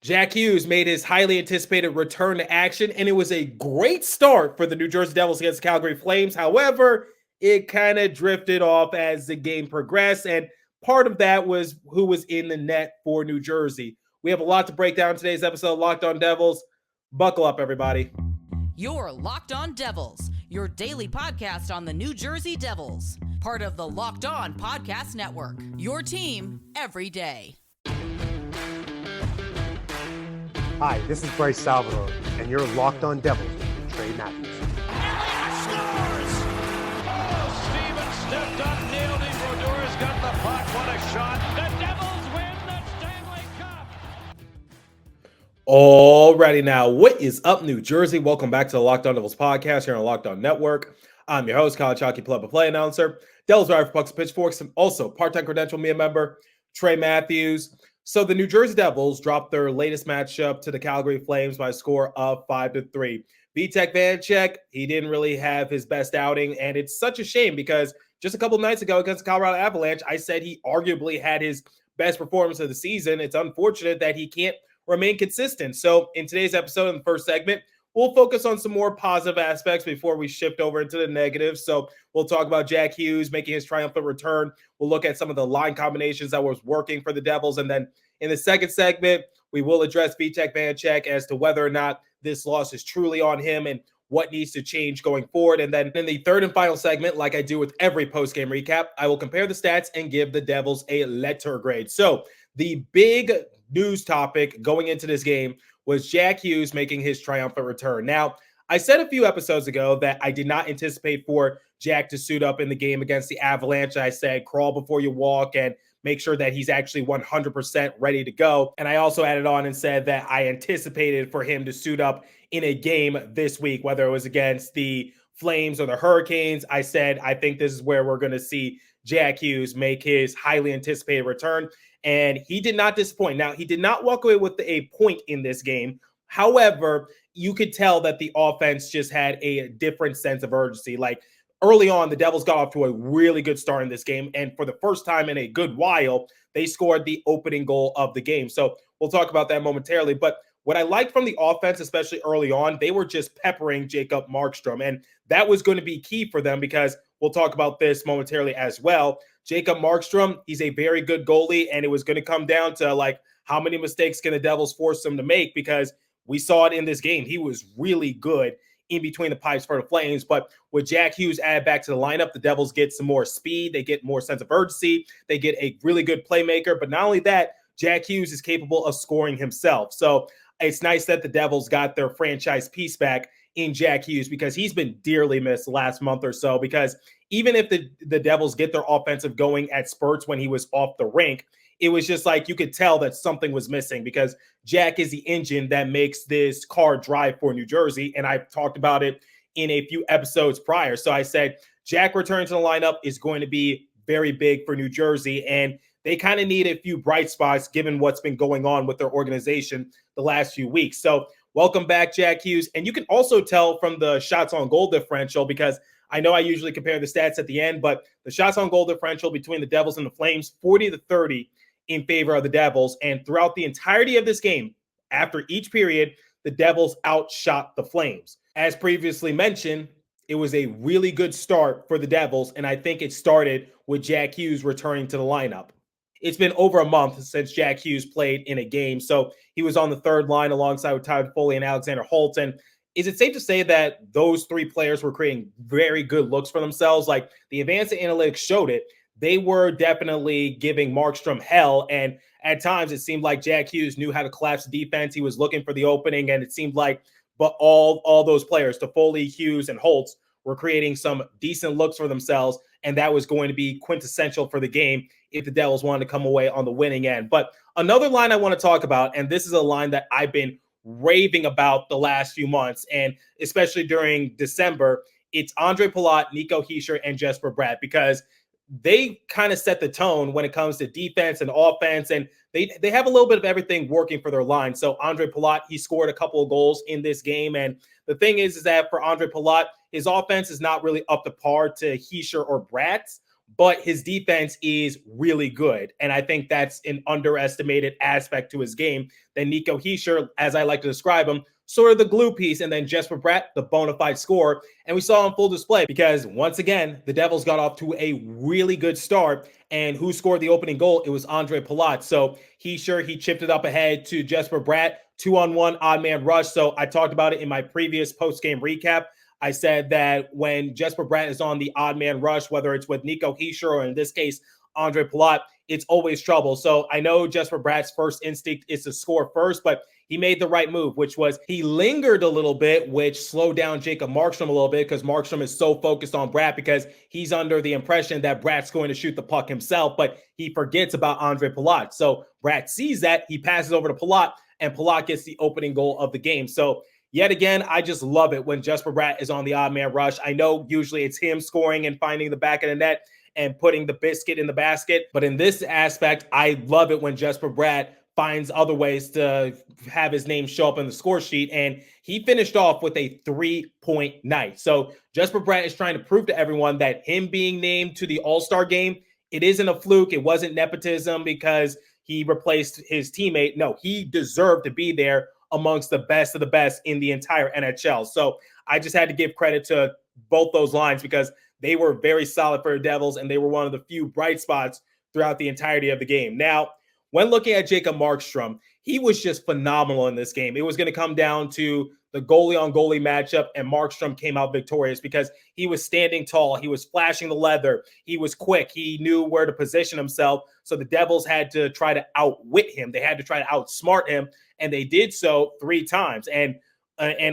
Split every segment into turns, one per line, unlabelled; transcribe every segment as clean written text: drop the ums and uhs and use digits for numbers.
Jack Hughes made his highly anticipated return to action, and it was a great start for the New Jersey Devils against the Calgary Flames. However, it kind of drifted off as the game progressed, and part of that was who was in the net for New Jersey. We have a lot to break down in today's episode of Locked On Devils. Buckle up, everybody.
You're Locked On Devils, your daily podcast on the New Jersey Devils, part of the Locked On Podcast Network, your team every day.
Hi, this is Bryce Salvador, and you're Locked On Devils with Trey Matthews.
Elliott scores! Oh, Stevens stepped up, nailed him. Brodor's got the puck. What a shot. The Devils win the Stanley Cup.
Alrighty now, what is up, New Jersey? Welcome back to the Locked On Devils podcast here on Locked On Network. I'm your host, college hockey play-by-play announcer, Devils writer for Pucks and Pitchforks, and also part-time credential media member, Trey Matthews. So the New Jersey Devils dropped their latest matchup to the Calgary Flames by a score of 5-3. Vitek Vanecek, he didn't really have his best outing, and it's such a shame because just a couple of nights ago against the Colorado Avalanche, I said he arguably had his best performance of the season. It's unfortunate that he can't remain consistent. So in today's episode, in the first segment, we'll focus on some more positive aspects before we shift over into the negatives. So we'll talk about Jack Hughes making his triumphant return. We'll look at some of the line combinations that was working for the Devils. And then in the second segment, we will address Vitek Vanecek as to whether or not this loss is truly on him and what needs to change going forward. And then in the third and final segment, like I do with every post-game recap, I will compare the stats and give the Devils a letter grade. So the big news topic going into this game was Jack Hughes making his triumphant return. Now, I said a few episodes ago that I did not anticipate for Jack to suit up in the game against the Avalanche. I said, crawl before you walk and make sure that he's actually 100% ready to go. And I also added on and said that I anticipated for him to suit up in a game this week, whether it was against the Flames or the Hurricanes. I said, I think this is where we're going to see Jack Hughes make his highly anticipated return. And he did not disappoint. Now, he did not walk away with a point in this game. However, you could tell that the offense just had a different sense of urgency. Like early on, the Devils got off to a really good start in this game. And for the first time in a good while, they scored the opening goal of the game. So we'll talk about that momentarily. But what I liked from the offense, especially early on, they were just peppering Jacob Markstrom. And that was going to be key for them because we'll talk about this momentarily as well. Jacob Markstrom, he's a very good goalie, and it was going to come down to like how many mistakes can the Devils force him to make, because we saw it in this game. He was really good in between the pipes for the Flames, but with Jack Hughes added back to the lineup, the Devils get some more speed, they get more sense of urgency, they get a really good playmaker, but not only that, Jack Hughes is capable of scoring himself. So it's nice that the Devils got their franchise piece back in Jack Hughes, because he's been dearly missed the last month or so, because even if the Devils get their offensive going at spurts when he was off the rink, it was just like you could tell that something was missing, because Jack is the engine that makes this car drive for New Jersey. And I've talked about it in a few episodes prior. So I said Jack returning to the lineup is going to be very big for New Jersey. And they kind of need a few bright spots given what's been going on with their organization the last few weeks. So welcome back, Jack Hughes. And you can also tell from the shots on goal differential, because I know I usually compare the stats at the end, but the shots on goal differential between the Devils and the Flames, 40-30 in favor of the Devils. And throughout the entirety of this game, after each period, the Devils outshot the Flames. As previously mentioned, it was a really good start for the Devils, and I think it started with Jack Hughes returning to the lineup. It's been over a month since Jack Hughes played in a game, so he was on the third line alongside with Tyler Foley and Alexander Holtz. And is it safe to say that those three players were creating very good looks for themselves? Like the advanced analytics showed it. They were definitely giving Markstrom hell. And at times it seemed like Jack Hughes knew how to collapse the defense. He was looking for the opening, and it seemed like but all those players, Foley, Hughes, and Holtz, were creating some decent looks for themselves. And that was going to be quintessential for the game if the Devils wanted to come away on the winning end. But another line I want to talk about, and this is a line that I've been raving about the last few months, and especially during December, it's Andre Palat, Nico Hischier, and Jesper Bratt, because they kind of set the tone when it comes to defense and offense, and they have a little bit of everything working for their line. So Andre Palat, he scored a couple of goals in this game, and the thing is that for Andre Palat, his offense is not really up to par to Hischier or Bratt's, but his defense is really good. And I think that's an underestimated aspect to his game. Then Nico Hischier, as I like to describe him, sort of the glue piece, and then Jesper Bratt, the bona fide scorer. And we saw on full display because once again, the Devils got off to a really good start. And who scored the opening goal? It was Andre Palat. So he chipped it up ahead to Jesper Bratt, 2-on-1 odd man rush. So I talked about it in my previous post-game recap. I said that when Jesper Bratt is on the odd man rush, whether it's with Nico Hischier or in this case, Andre Palat, it's always trouble. So I know Jesper Bratt's first instinct is to score first, but he made the right move, which was he lingered a little bit, which slowed down Jacob Markstrom a little bit because Markstrom is so focused on Bratt because he's under the impression that Bratt's going to shoot the puck himself, but he forgets about Andre Palat. So Bratt sees that, he passes over to Palat, and Palat gets the opening goal of the game. So yet again, I just love it when Jesper Bratt is on the odd man rush. I know usually it's him scoring and finding the back of the net and putting the biscuit in the basket. But in this aspect, I love it when Jesper Bratt finds other ways to have his name show up in the score sheet. And he finished off with a 3-point night. So Jesper Bratt is trying to prove to everyone that him being named to the All-Star game, it isn't a fluke. It wasn't nepotism because he replaced his teammate. No, he deserved to be there amongst the best of the best in the entire NHL. So I just had to give credit to both those lines because they were very solid for the Devils, and they were one of the few bright spots throughout the entirety of the game. Now, when looking at Jacob Markstrom, he was just phenomenal in this game. It was going to come down to the goalie-on-goalie matchup, and Markstrom came out victorious because he was standing tall. He was flashing the leather. He was quick. He knew where to position himself. So the Devils had to try to outwit him. They had to try to outsmart him, and they did so 3 times. And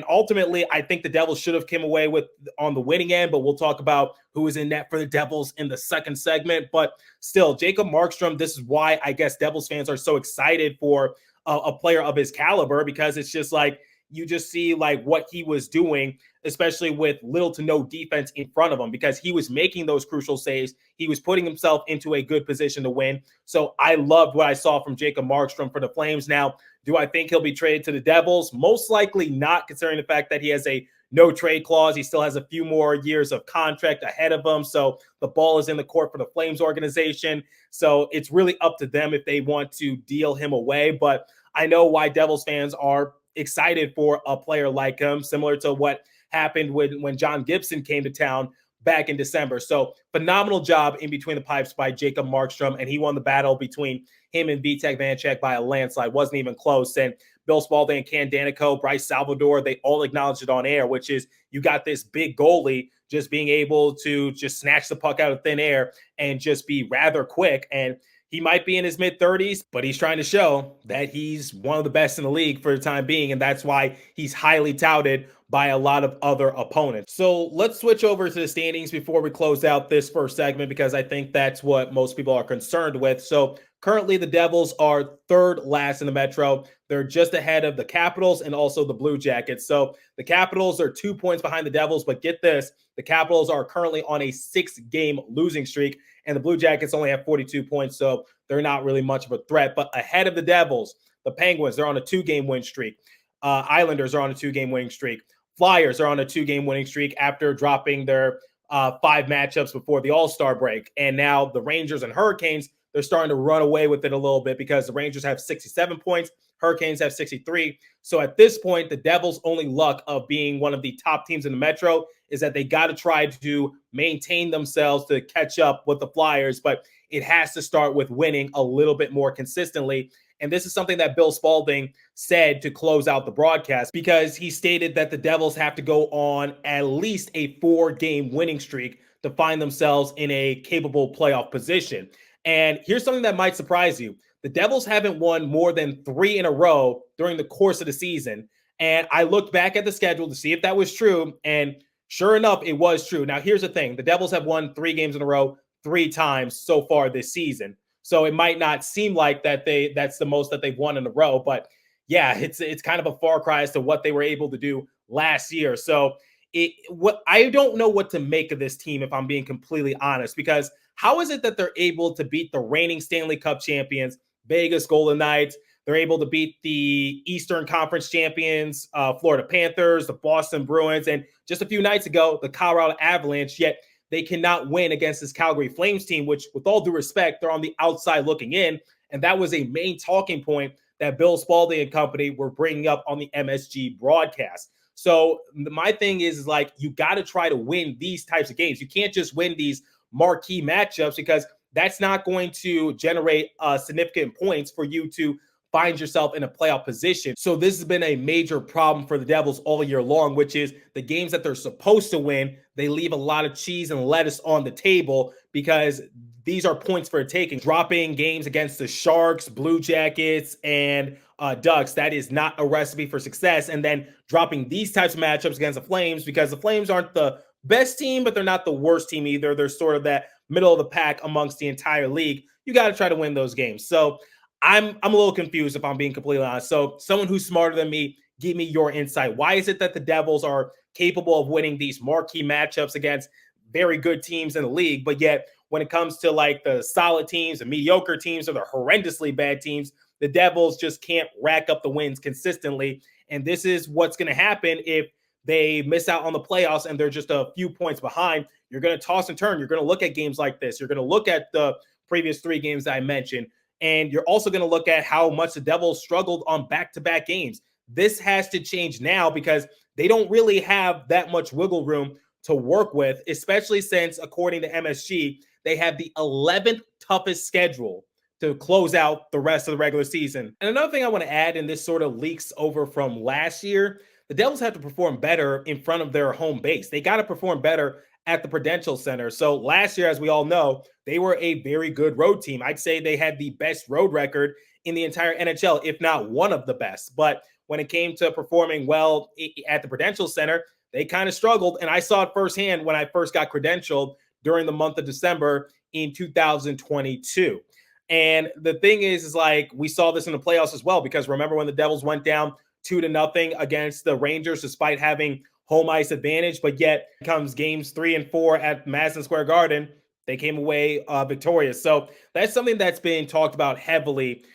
ultimately, I think the Devils should have come away with on the winning end, but we'll talk about who is in net for the Devils in the second segment. But still, Jacob Markstrom, this is why I guess Devils fans are so excited for a player of his caliber, because it's just like you just see like what he was doing, especially with little to no defense in front of him, because he was making those crucial saves. He was putting himself into a good position to win. So I loved what I saw from Jacob Markstrom for the Flames. Now, do I think he'll be traded to the Devils? Most likely not, considering the fact that he has a no trade clause. He still has a few more years of contract ahead of him. So the ball is in the court for the Flames organization. So it's really up to them if they want to deal him away. But I know why Devils fans are excited for a player like him, similar to what happened when John Gibson came to town back in December. So phenomenal job in between the pipes by Jacob Markstrom, and he won the battle between him and Vitek Vanecek by a landslide. Wasn't even close. And Bill Spalding, Ken Danico, Bryce Salvador, they all acknowledged it on air, which is you got this big goalie just being able to just snatch the puck out of thin air and just be rather quick. And he might be in his mid-30s, but he's trying to show that he's one of the best in the league for the time being, and that's why he's highly touted by a lot of other opponents. So let's switch over to the standings before we close out this first segment, because I think that's what most people are concerned with. So currently the Devils are third last in the Metro. They're just ahead of the Capitals and also the Blue Jackets. So the Capitals are 2 points behind the Devils, but get this, the Capitals are currently on a 6-game losing streak, and the Blue Jackets only have 42 points, so they're not really much of a threat. But ahead of the Devils, the Penguins, they're on a 2-game win streak. Islanders are on a 2-game winning streak. Flyers are on a 2-game winning streak after dropping their 5 matchups before the All-Star break. And now the Rangers and Hurricanes, they're starting to run away with it a little bit because the Rangers have 67 points, Hurricanes have 63. So at this point, the Devils' only luck of being one of the top teams in the Metro is that they got to try to maintain themselves to catch up with the Flyers, but it has to start with winning a little bit more consistently. And this is something that Bill Spalding said to close out the broadcast, because he stated that the Devils have to go on at least a 4-game winning streak to find themselves in a capable playoff position. And here's something that might surprise you. The Devils haven't won more than 3 in a row during the course of the season. And I looked back at the schedule to see if that was true. And sure enough, it was true. Now, here's the thing. The Devils have won 3 games in a row 3 times so far this season. So it might not seem like that's the most that they've won in a row. But yeah, it's kind of a far cry as to what they were able to do last year. So I don't know what to make of this team, if I'm being completely honest, because how is it that they're able to beat the reigning Stanley Cup champions, Vegas Golden Knights? They're able to beat the Eastern Conference champions, Florida Panthers, the Boston Bruins, and just a few nights ago, the Colorado Avalanche, yet they cannot win against this Calgary Flames team, which, with all due respect, they're on the outside looking in. And that was a main talking point that Bill Spalding and company were bringing up on the MSG broadcast. So my thing is like, you got to try to win these types of games. You can't just win these marquee matchups, because that's not going to generate significant points for you to find yourself in a playoff position. So this has been a major problem for the Devils all year long, which is the games that they're supposed to win, they leave a lot of cheese and lettuce on the table, because these are points for taking. Dropping games against the Sharks, Blue Jackets, and Ducks, that is not a recipe for success. And then dropping these types of matchups against the Flames, because the Flames aren't the best team, but they're not the worst team either. They're sort of that middle of the pack amongst the entire league. You got to try to win those games. So I'm a little confused, if I'm being completely honest. So someone who's smarter than me, give me your insight. Why is it that the Devils are capable of winning these marquee matchups against very good teams in the league, but yet when it comes to like the solid teams, the mediocre teams, or the horrendously bad teams, the Devils just can't rack up the wins consistently? And this is what's going to happen if they miss out on the playoffs and they're just a few points behind. You're going to toss and turn. You're going to look at games like this. You're going to look at the previous 3 games that I mentioned. And you're also going to look at how much the Devils struggled on back-to-back games. This has to change now, because they don't really have that much wiggle room to work with, especially since, according to MSG, they have the 11th toughest schedule to close out the rest of the regular season. And another thing I want to add, and this sort of leaks over from last year, the Devils have to perform better in front of their home base. They got to perform better at the Prudential Center. So last year, as we all know, they were a very good road team. I'd say they had the best road record in the entire NHL, if not one of the best. But when it came to performing well at the Prudential Center, they kind of struggled. And I saw it firsthand when I first got credentialed during the month of December in 2022. And the thing is like, we saw this in the playoffs as well, because remember when the Devils went down 2-0 against the Rangers, despite having home ice advantage, but yet comes games 3 and 4 at Madison Square Garden, they came away victorious. So that's something that's been talked about heavily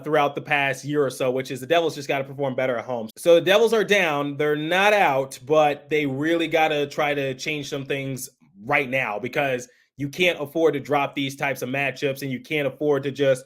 throughout the past year or so, which is the Devils just got to perform better at home. So the Devils are down. They're not out, but they really got to try to change some things right now, because you can't afford to drop these types of matchups, and you can't afford to just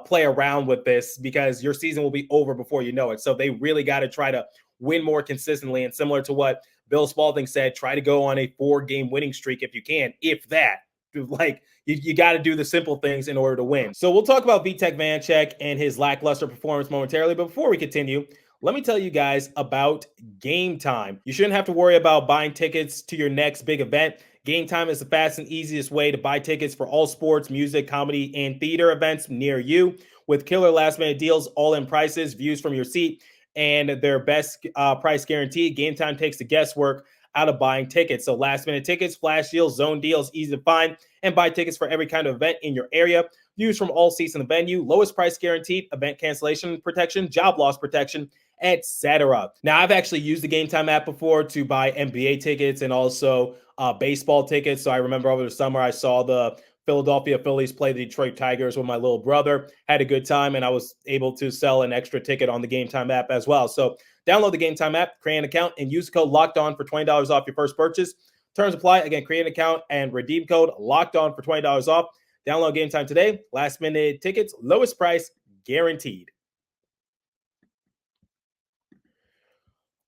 play around with this, because your season will be over before you know it. So they really got to try to win more consistently. And similar to what Bill Spalding said, try to go on a 4-game winning streak if you can, if that. Like, you got to do the simple things in order to win. So we'll talk about Vitek Vanecek and his lackluster performance momentarily. But before we continue, let me tell you guys about Game Time. You shouldn't have to worry about buying tickets to your next big event. Game Time is the fast and easiest way to buy tickets for all sports, music, comedy, and theater events near you. With killer last-minute deals, all-in prices, views from your seat, and their best price guarantee, Game Time takes the guesswork out of buying tickets. So last-minute tickets, flash deals, zone deals, easy to find, and buy tickets for every kind of event in your area. Views from all seats in the venue, lowest price guaranteed, event cancellation protection, job loss protection, etc. Now, I've actually used the Game Time app before to buy NBA tickets and also baseball tickets. So I remember over the summer, I saw the Philadelphia Phillies play the Detroit Tigers with my little brother, had a good time, and I was able to sell an extra ticket on the Game Time app as well. So download the Game Time app, create an account, and use the code LOCKEDON for $20 off your first purchase. Terms apply. Again, create an account and redeem code LOCKEDON for $20 off. Download Game Time today. Last minute tickets, lowest price guaranteed.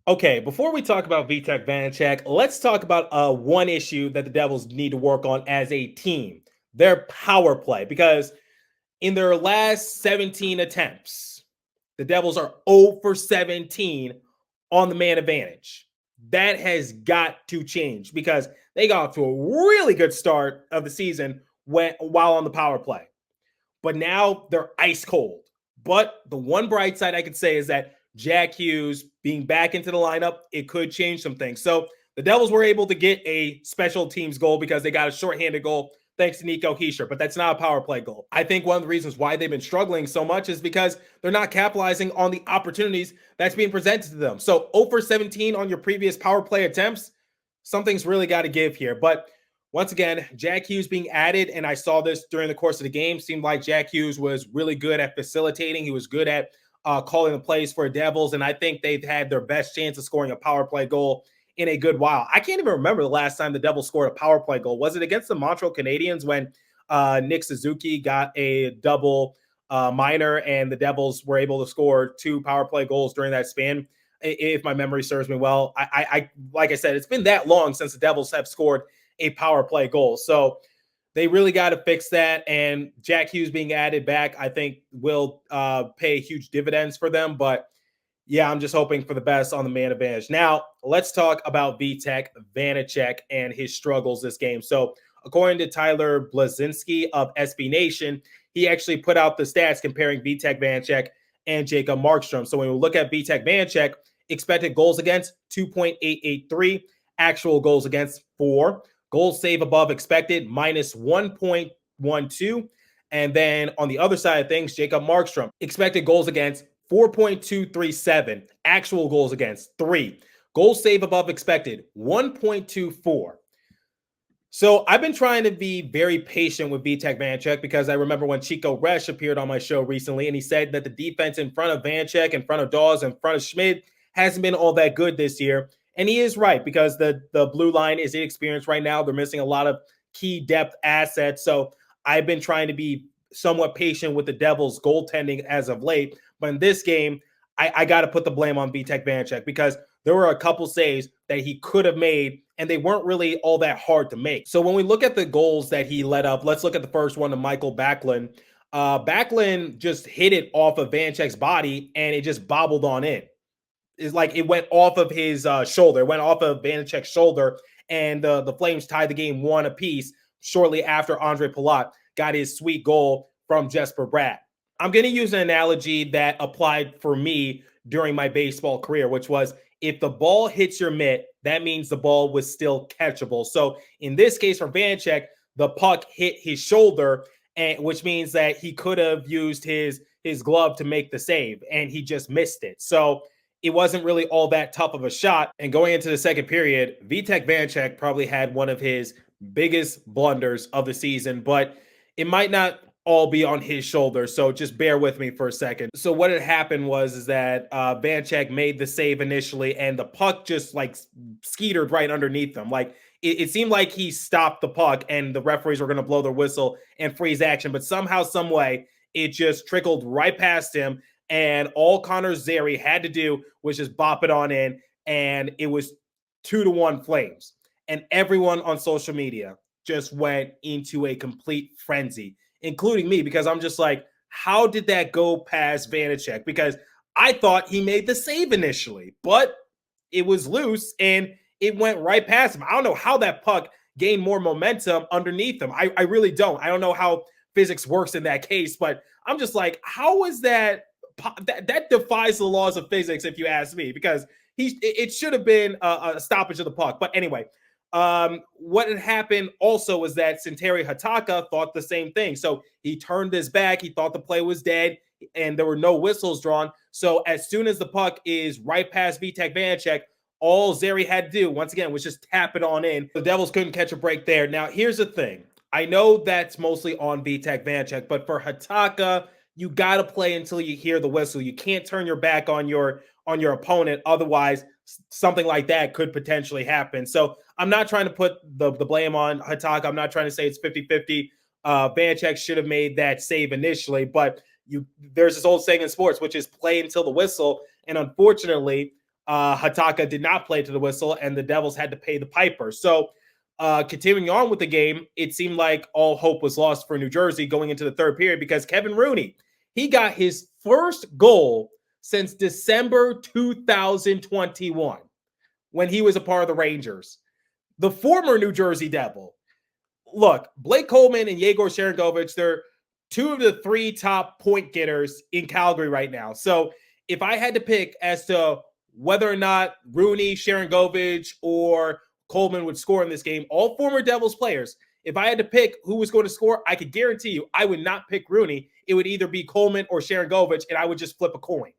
Okay, before we talk about Vitek Vanecek, let's talk about one issue that the Devils need to work on as a team, their power play. Because in their last 17 attempts, the Devils are 0 for 17 on the man advantage. That has got to change, because they got off to a really good start of the season while on the power play. But now they're ice cold. But the one bright side I could say is that Jack Hughes being back into the lineup, it could change some things. So the Devils were able to get a special teams goal because they got a shorthanded goal thanks to Nico Hischier, but that's not a power play goal. I think one of the reasons why they've been struggling so much is because they're not capitalizing on the opportunities that's being presented to them. So 0 for 17 on your previous power play attempts, something's really got to give here. But once again, Jack Hughes being added, and I saw this during the course of the game, seemed like Jack Hughes was really good at facilitating. He was good at calling the plays for Devils, and I think they've had their best chance of scoring a power play goal in a good while. I can't even remember the last time the Devils scored a power play goal. Was it against the Montreal Canadiens when Nick Suzuki got a double minor and the Devils were able to score 2 power play goals during that span? If my memory serves me well, I like I said, it's been that long since the Devils have scored a power play goal. So they really got to fix that. And Jack Hughes being added back, I think will pay huge dividends for them. But yeah, I'm just hoping for the best on the man advantage. Now, let's talk about Vitek Vanecek and his struggles this game. So according to Tyler Blazinski of SB Nation, he actually put out the stats comparing Vitek Vanecek and Jacob Markstrom. So when we look at Vitek Vanecek, expected goals against 2.883, actual goals against 4, goals save above expected minus 1.12. And then on the other side of things, Jacob Markstrom, expected goals against 4.237, actual goals against 3, goals save above expected 1.24. So I've been trying to be very patient with Vitek Vanecek because I remember when Chico Resch appeared on my show recently and he said that the defense in front of Vanecek, in front of Dawes, in front of Schmidt hasn't been all that good this year. And he is right because the blue line is inexperienced right now. They're missing a lot of key depth assets. So I've been trying to be somewhat patient with the Devils' goaltending as of late. But in this game, I got to put the blame on Vitek Vanecek because there were a couple saves that he could have made, and they weren't really all that hard to make. So when we look at the goals that he let up, let's look at the first one to Michael Backlund. Backlund just hit it off of Vanecek's body, and it just bobbled on in. It's like it went off of his shoulder. It went off of Vanecek's shoulder, and the Flames tied the game 1 apiece shortly after Andre Palat got his sweet goal from Jesper Bratt. I'm going to use an analogy that applied for me during my baseball career, which was if the ball hits your mitt, that means the ball was still catchable. So in this case for Vanecek, the puck hit his shoulder, and which means that he could have used his glove to make the save, and he just missed it. So it wasn't really all that tough of a shot. And going into the second period, Vitek Vanecek probably had one of his biggest blunders of the season, but it might not all be on his shoulders. So just bear with me for a second. So what had happened was that Vanecek made the save initially, and the puck just like skeetered right underneath him. Like it seemed like he stopped the puck and the referees were going to blow their whistle and freeze action, but somehow, some way, it just trickled right past him. And all Connor Zary had to do was just bop it on in, and it was 2-1 Flames. And everyone on social media just went into a complete frenzy, including me, because I'm just like, how did that go past Vanecek? Because I thought he made the save initially, but it was loose and it went right past him. I don't know how that puck gained more momentum underneath him. I really don't. I don't know how physics works in that case, but I'm just like, how is that? That defies the laws of physics, if you ask me, because it should have been a stoppage of the puck. But anyway, what had happened also was that Santeri Hataka thought the same thing. So he turned his back. He thought the play was dead and there were no whistles drawn. So as soon as the puck is right past Vitek Vanecek, all Zary had to do, once again, was just tap it on in. The Devils couldn't catch a break there. Now, here's the thing. I know that's mostly on Vitek Vanecek, but for Hataka, you got to play until you hear the whistle. You can't turn your back on your opponent. Otherwise, something like that could potentially happen. So I'm not trying to put the blame on Hataka. I'm not trying to say it's 50-50. Vanecek should have made that save initially, but there's this old saying in sports, which is play until the whistle. And unfortunately, Hataka did not play to the whistle, and the Devils had to pay the piper. So continuing on with the game, it seemed like all hope was lost for New Jersey going into the third period because Kevin Rooney, he got his first goal since December 2021 when he was a part of the Rangers. The former New Jersey Devil. Look, Blake Coleman and Yegor Sharangovich, they're 2 of the 3 top point getters in Calgary right now. So if I had to pick as to whether or not Rooney, Sharangovich, or Coleman would score in this game, all former Devils players, if I had to pick who was going to score, I could guarantee you I would not pick Rooney. It would either be Coleman or Sharangovich, and I would just flip a coin.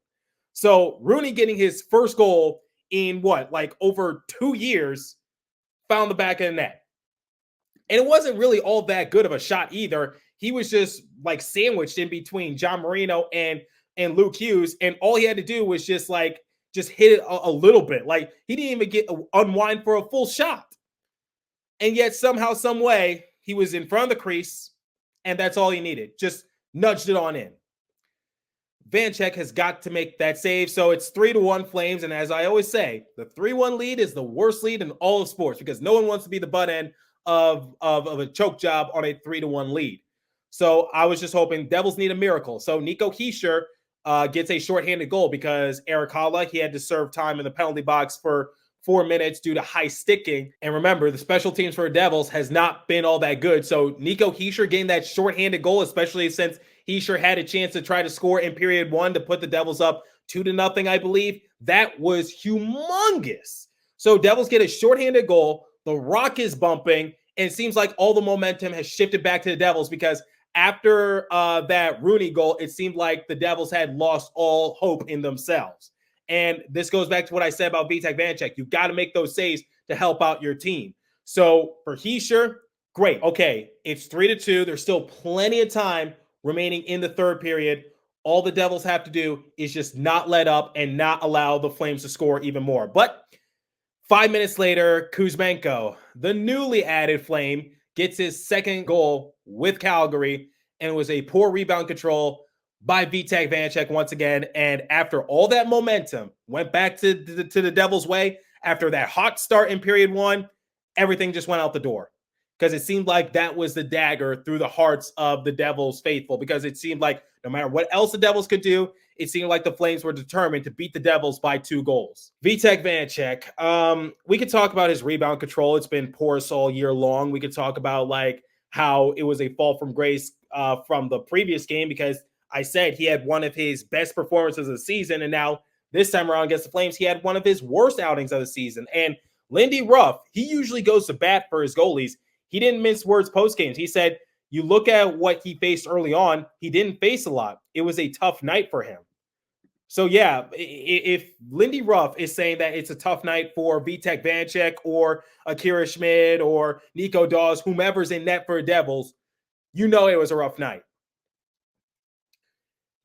So Rooney getting his first goal in over 2 years, found the back of the net. And it wasn't really all that good of a shot either. He was just sandwiched in between John Marino and Luke Hughes. And all he had to do was just just hit it a little bit. Like, he didn't even get unwind for a full shot. And yet somehow, some way, he was in front of the crease, and that's all he needed. Just nudged it on in. Vanecek has got to make that save. So it's 3-1 Flames. And as I always say, the 3-1 lead is the worst lead in all of sports because no one wants to be the butt end of a choke job on a 3-1 lead. So I was just hoping Devils need a miracle. So Nico Hischier gets a shorthanded goal because Eric Haula, he had to serve time in the penalty box for 4 minutes due to high sticking. And remember, the special teams for the Devils has not been all that good. So Nico Hischier getting that shorthanded goal, especially since Hischier had a chance to try to score in period 1 to put the Devils up 2-0, I believe. That was humongous. So Devils get a shorthanded goal. The rock is bumping, and it seems like all the momentum has shifted back to the Devils because after that Rooney goal, it seemed like the Devils had lost all hope in themselves. And this goes back to what I said about Vitek Vanecek. You've got to make those saves to help out your team. So for Hischier, great. Okay, it's 3-2. There's still plenty of time remaining in the third period. All the Devils have to do is just not let up and not allow the Flames to score even more. But 5 minutes later, Kuzmenko, the newly added Flame, gets his second goal with Calgary, and it was a poor rebound control by Vitek Vanecek once again. And after all that momentum went back to the Devils' way, after that hot start in period 1, everything just went out the door. Because it seemed like that was the dagger through the hearts of the Devils faithful. Because it seemed like no matter what else the Devils could do, it seemed like the Flames were determined to beat the Devils by 2 goals. Vitek Vanecek, we could talk about his rebound control. It's been porous all year long. We could talk about like how it was a fall from grace from the previous game because I said he had one of his best performances of the season. And now this time around against the Flames, he had one of his worst outings of the season. And Lindy Ruff, he usually goes to bat for his goalies. He didn't mince words post-games. He said, you look at what he faced early on, he didn't face a lot. It was a tough night for him. So, yeah, if Lindy Ruff is saying that it's a tough night for Vitek Vanecek or Akira Schmid or Nico Dawes, whomever's in net for the Devils, you know it was a rough night.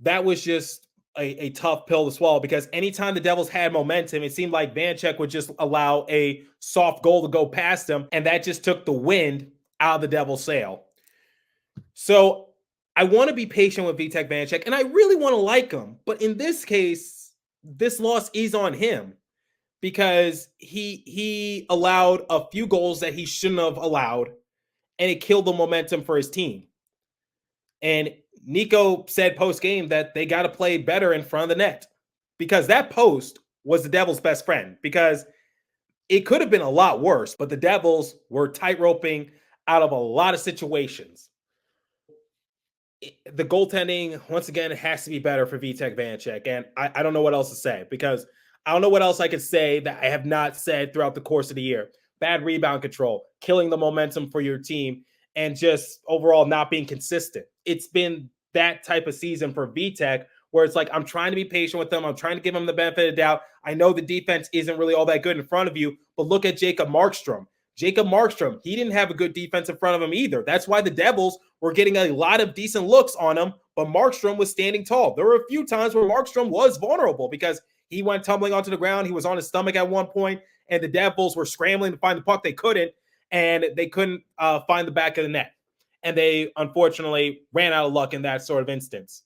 That was just a tough pill to swallow because anytime the Devils had momentum, it seemed like Vanecek would just allow a soft goal to go past him, and that just took the wind out of the Devils' sail. So I want to be patient with Vitek Vanecek, and I really want to like him. But in this case, this loss is on him because he allowed a few goals that he shouldn't have allowed, and it killed the momentum for his team. And Nico said post-game that they got to play better in front of the net because that post was the Devils' best friend because it could have been a lot worse, but the Devils were tight-roping out of a lot of situations. The goaltending, once again, has to be better for Vitek Vanecek, and I don't know what else to say because I don't know what else I could say that I have not said throughout the course of the year. Bad rebound control, killing the momentum for your team, and just overall not being consistent. It's been that type of season for Vitek where it's like, I'm trying to be patient with them. I'm trying to give them the benefit of the doubt. I know the defense isn't really all that good in front of you, but look at Jacob Markstrom. Jacob Markstrom, he didn't have a good defense in front of him either. That's why the Devils were getting a lot of decent looks on him, but Markstrom was standing tall. There were a few times where Markstrom was vulnerable because he went tumbling onto the ground. He was on his stomach at one point, and the Devils were scrambling to find the puck. They couldn't, and they couldn't find the back of the net. And they, unfortunately, ran out of luck in that sort of instance.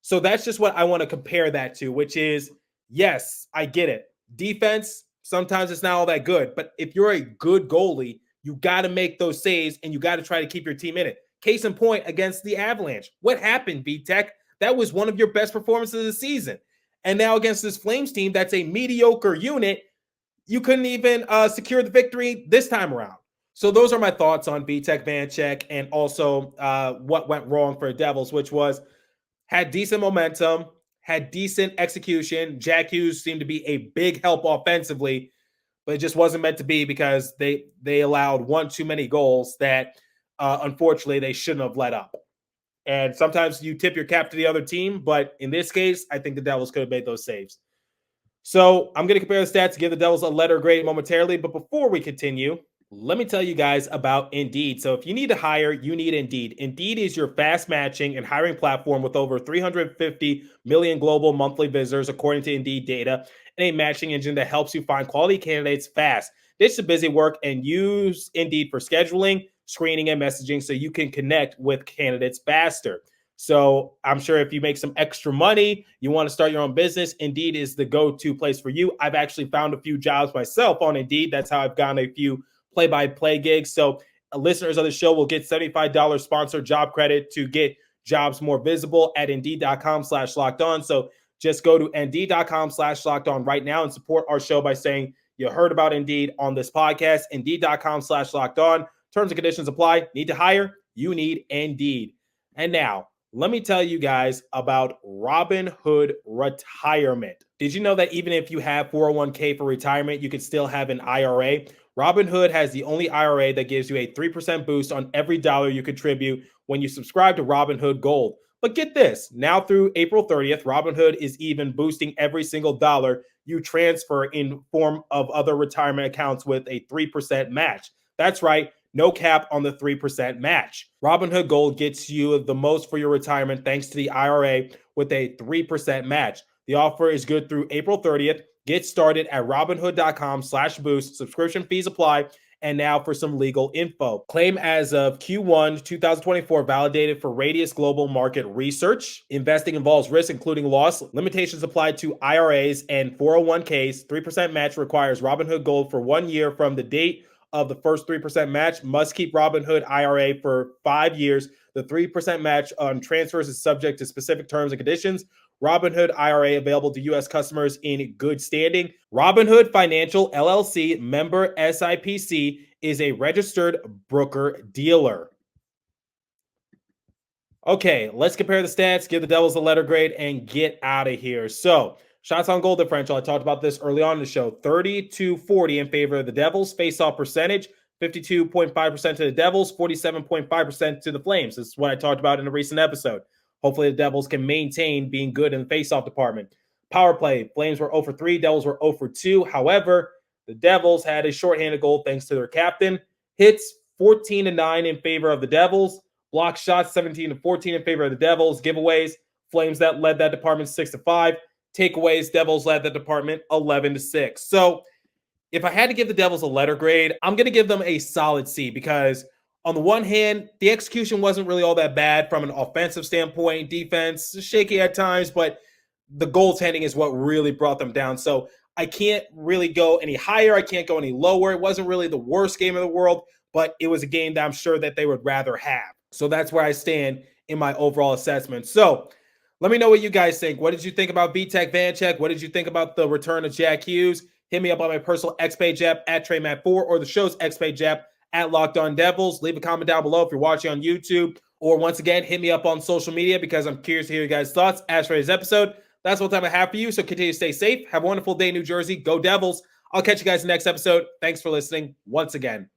So that's just what I want to compare that to, which is, yes, I get it. Defense, sometimes it's not all that good. But if you're a good goalie, you got to make those saves, and you got to try to keep your team in it. Case in point, against the Avalanche. What happened, Vitek? That was one of your best performances of the season. And now against this Flames team that's a mediocre unit, you couldn't even secure the victory this time around. So those are my thoughts on Vitek Vanecek and also what went wrong for the Devils, which was had decent momentum, had decent execution. Jack Hughes seemed to be a big help offensively, but it just wasn't meant to be because they allowed one too many goals that unfortunately they shouldn't have let up. And sometimes you tip your cap to the other team, but in this case, I think the Devils could have made those saves. So I'm going to compare the stats to give the Devils a letter grade momentarily, but before we continue, Let me tell you guys about Indeed. So if you need to hire, you need Indeed. Indeed is your fast matching and hiring platform with over 350 million global monthly visitors, according to Indeed data, and a matching engine that helps you find quality candidates fast. Ditch the busy work and use Indeed for scheduling, screening, and messaging so you can connect with candidates faster. So I'm sure if you make some extra money, you want to start your own business, Indeed is the go-to place for you. I've actually found a few jobs myself on Indeed. That's how I've gotten a few play-by-play gigs. So listeners of the show will get $75 sponsored job credit to get jobs more visible at Indeed.com/locked on. So just go to Indeed.com/locked on right now and support our show by saying you heard about Indeed on this podcast. Indeed.com/locked on. Terms and conditions apply. Need to hire? You need Indeed. And now, let me tell you guys about Robinhood Retirement. Did you know that even if you have 401k for retirement, you can still have an IRA? Robinhood has the only IRA that gives you a 3% boost on every dollar you contribute when you subscribe to Robinhood Gold. But get this, now through April 30th, Robinhood is even boosting every single dollar you transfer in form of other retirement accounts with a 3% match. That's right, no cap on the 3% match. Robinhood Gold gets you the most for your retirement thanks to the IRA with a 3% match. The offer is good through April 30th. Get started at Robinhood.com/boost. Subscription fees apply. And now for some legal info. Claim as of Q1 2024 validated for Radius Global Market Research. Investing involves risk, including loss. Limitations apply to IRAs and 401ks. 3% match requires Robinhood Gold for 1 year from the date of the first 3% match. Must keep Robinhood IRA for 5 years. The 3% match on transfers is subject to specific terms and conditions. Robinhood IRA available to U.S. customers in good standing. Robinhood Financial LLC, member SIPC, is a registered broker-dealer. Okay, let's compare the stats, give the Devils a letter grade, and get out of here. So, shots on goal differential, I talked about this early on in the show, 30-40 in favor of the Devils. Face-off percentage, 52.5% to the Devils, 47.5% to the Flames. This is what I talked about in a recent episode. Hopefully the Devils can maintain being good in the faceoff department. Power play, Flames were 0-for-3, Devils were 0-for-2. However, the Devils had a shorthanded goal thanks to their captain. Hits, 14-9 in favor of the Devils. Block shots, 17-14 in favor of the Devils. Giveaways, Flames that led that department 6-5. Takeaways, Devils led the department 11-6. So if I had to give the Devils a letter grade, I'm going to give them a solid C because on the one hand, the execution wasn't really all that bad from an offensive standpoint. Defense, shaky at times, but the goaltending is what really brought them down. So I can't really go any higher. I can't go any lower. It wasn't really the worst game in the world, but it was a game that I'm sure that they would rather have. So that's where I stand in my overall assessment. So let me know what you guys think. What did you think about Vitek Vanecek? What did you think about the return of Jack Hughes? Hit me up on my personal X page app at TreyMatt4 or the show's X page app at Locked On Devils. Leave a comment down below if you're watching on YouTube. Or once again, hit me up on social media because I'm curious to hear your guys' thoughts. As for today's episode, that's what time I have for you. So continue to stay safe. Have a wonderful day, New Jersey. Go Devils. I'll catch you guys in the next episode. Thanks for listening once again.